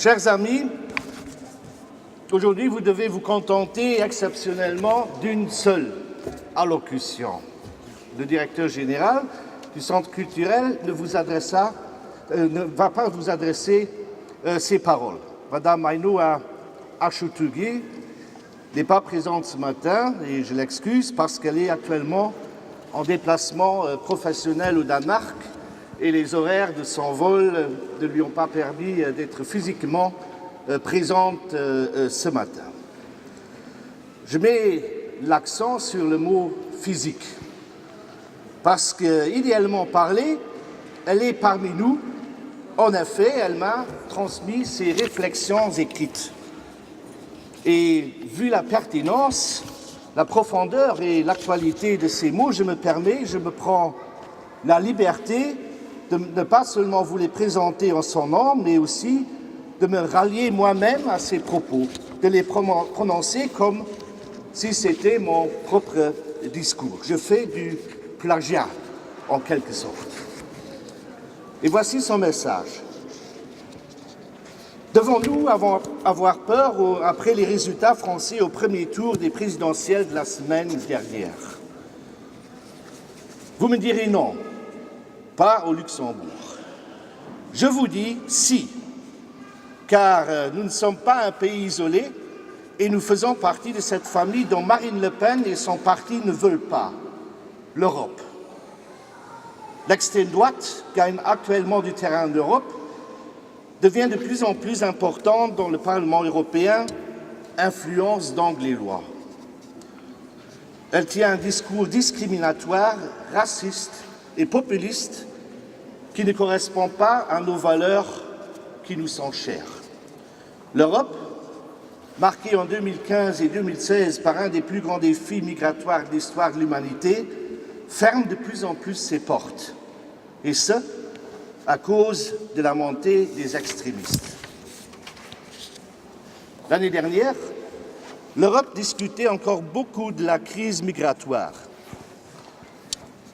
Chers amis, aujourd'hui vous devez vous contenter exceptionnellement d'une seule allocution. Le directeur général du Centre culturel ne va pas vous adresser ces paroles. Madame Ainoa Achutugui n'est pas présente ce matin et je l'excuse parce qu'elle est actuellement en déplacement professionnel au Danemark et les horaires de son vol ne lui ont pas permis d'être physiquement présente ce matin. Je mets l'accent sur le mot physique parce qu'idéalement parlé, elle est parmi nous. En effet, elle m'a transmis ses réflexions écrites. Et vu la pertinence, la profondeur et l'actualité de ces mots, je me prends la liberté de ne pas seulement vous les présenter en son nom, mais aussi de me rallier moi-même à ces propos, de les prononcer comme si c'était mon propre discours. Je fais du plagiat, en quelque sorte. Et voici son message. Devons-nous avoir peur après les résultats français au premier tour des présidentielles de la semaine dernière? Vous me direz non, pas au Luxembourg. Je vous dis si, car nous ne sommes pas un pays isolé et nous faisons partie de cette famille dont Marine Le Pen et son parti ne veulent pas, l'Europe. L'extrême droite gagne actuellement du terrain en Europe, devient de plus en plus importante dans le Parlement européen, influence donc les lois. Elle tient un discours discriminatoire, raciste et populiste qui ne correspond pas à nos valeurs qui nous sont chères. L'Europe, marquée en 2015 et 2016 par un des plus grands défis migratoires de l'histoire de l'humanité, ferme de plus en plus ses portes, et ce, à cause de la montée des extrémistes. L'année dernière, l'Europe discutait encore beaucoup de la crise migratoire.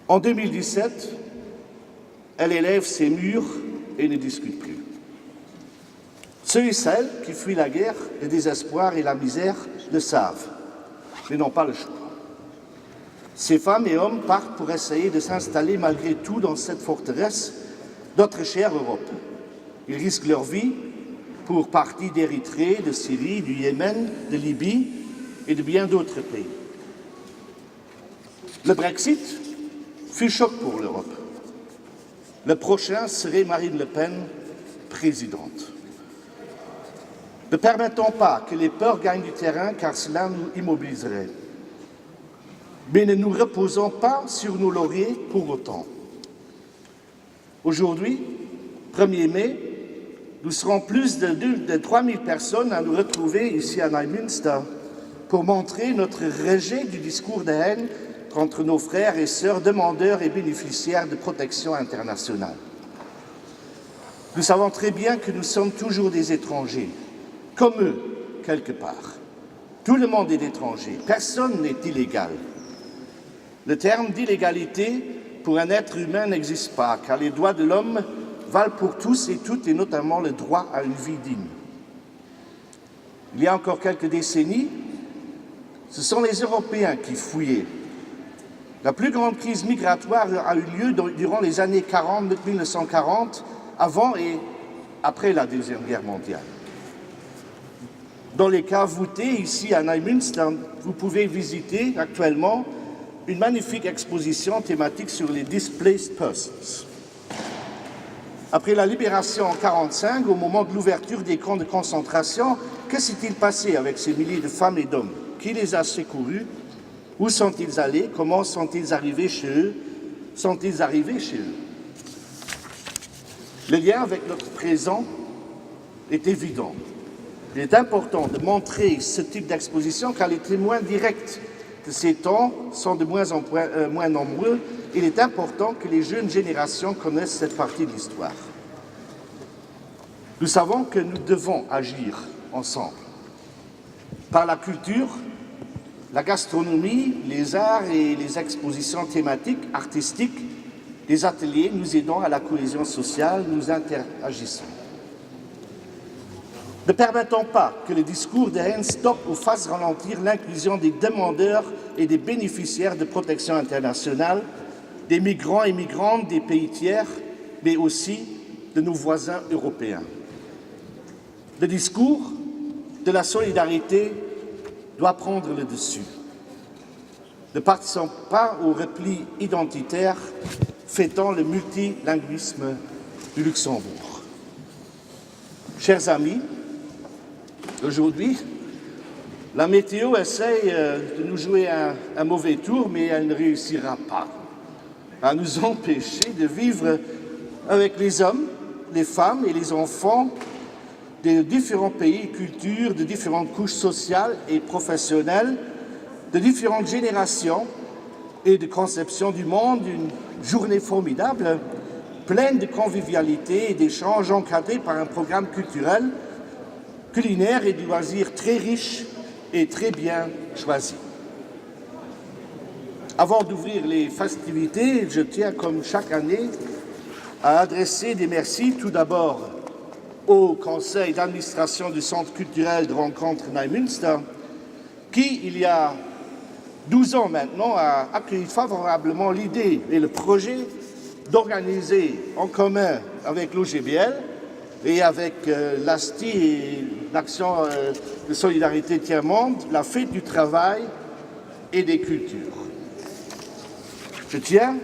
En 2017, elle élève ses murs et ne discute plus. Ceux et celles qui fuient la guerre, le désespoir et la misère le savent, mais n'ont pas le choix. Ces femmes et hommes partent pour essayer de s'installer malgré tout dans cette forteresse, notre chère Europe. Ils risquent leur vie pour partie d'Érythrée, de Syrie, du Yémen, de Libye et de bien d'autres pays. Le Brexit fut choc pour l'Europe. Le prochain serait Marine Le Pen, présidente. Ne permettons pas que les peurs gagnent du terrain car cela nous immobiliserait. Mais ne nous reposons pas sur nos lauriers pour autant. Aujourd'hui, 1er mai, nous serons plus de 3000 personnes à nous retrouver ici à Neumünster pour montrer notre rejet du discours de haine contre nos frères et sœurs demandeurs et bénéficiaires de protection internationale. Nous savons très bien que nous sommes toujours des étrangers, comme eux, quelque part. Tout le monde est étranger, personne n'est illégal. Le terme d'illégalité pour un être humain n'existe pas, car les droits de l'homme valent pour tous et toutes, et notamment le droit à une vie digne. Il y a encore quelques décennies, ce sont les Européens qui fouillaient. La plus grande crise migratoire a eu lieu durant les années 1940, avant et après la Deuxième Guerre mondiale. Dans les cas voûtés, ici à Neumünster, vous pouvez visiter actuellement une magnifique exposition thématique sur les Displaced Persons. Après la libération en 1945, au moment de l'ouverture des camps de concentration, que s'est-il passé avec ces milliers de femmes et d'hommes? Qui les a secourus? Où sont-ils allés? Comment sont-ils arrivés chez eux? Sont-ils arrivés chez eux? Le lien avec notre présent est évident. Il est important de montrer ce type d'exposition car les témoins directs de ces temps sont de moins en moins nombreux. Il est important que les jeunes générations connaissent cette partie de l'histoire. Nous savons que nous devons agir ensemble. Par la culture, la gastronomie, les arts et les expositions thématiques, artistiques, les ateliers nous aidant à la cohésion sociale, nous interagissons. Ne permettons pas que le discours de haine stoppe ou fasse ralentir l'inclusion des demandeurs et des bénéficiaires de protection internationale, des migrants et migrantes des pays tiers, mais aussi de nos voisins européens. Le discours de la solidarité doit prendre le dessus. Ne partissons pas au repli identitaire fêtant le multilinguisme du Luxembourg. Chers amis, aujourd'hui, la météo essaye de nous jouer un mauvais tour, mais elle ne réussira pas à nous empêcher de vivre avec les hommes, les femmes et les enfants de différents pays et cultures, de différentes couches sociales et professionnelles, de différentes générations et de conception du monde, une journée formidable, pleine de convivialité et d'échanges encadrés par un programme culturel, culinaire et de loisirs très riche et très bien choisi. Avant d'ouvrir les festivités, je tiens, comme chaque année, à adresser des merci tout d'abord au conseil d'administration du Centre culturel de rencontre Neumünster, qui, il y a 12 ans maintenant, a accueilli favorablement l'idée et le projet d'organiser en commun avec l'OGBL et avec l'ASTI et l'Action de solidarité tiers-monde la fête du travail et des cultures. Je tiens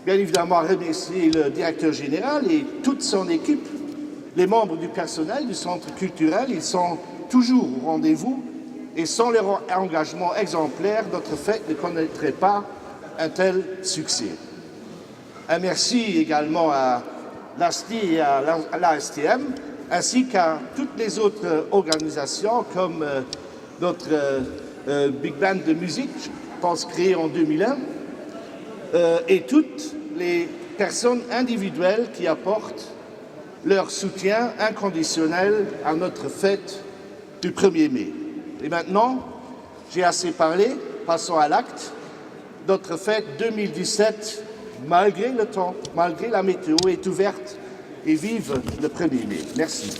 bien évidemment à remercier le directeur général et toute son équipe, les membres du personnel du centre culturel. Ils sont toujours au rendez-vous et sans leur engagement exemplaire, notre fête ne connaîtrait pas un tel succès. Un merci également à l'ASTI et à l'ASTM, ainsi qu'à toutes les autres organisations comme notre Big Band de musique, je pense créée en 2001, et toutes les personnes individuelles qui apportent leur soutien inconditionnel à notre fête du 1er mai. Et maintenant, j'ai assez parlé, passons à l'acte. Notre fête 2017, malgré le temps, malgré la météo, est ouverte et vive le 1er mai. Merci.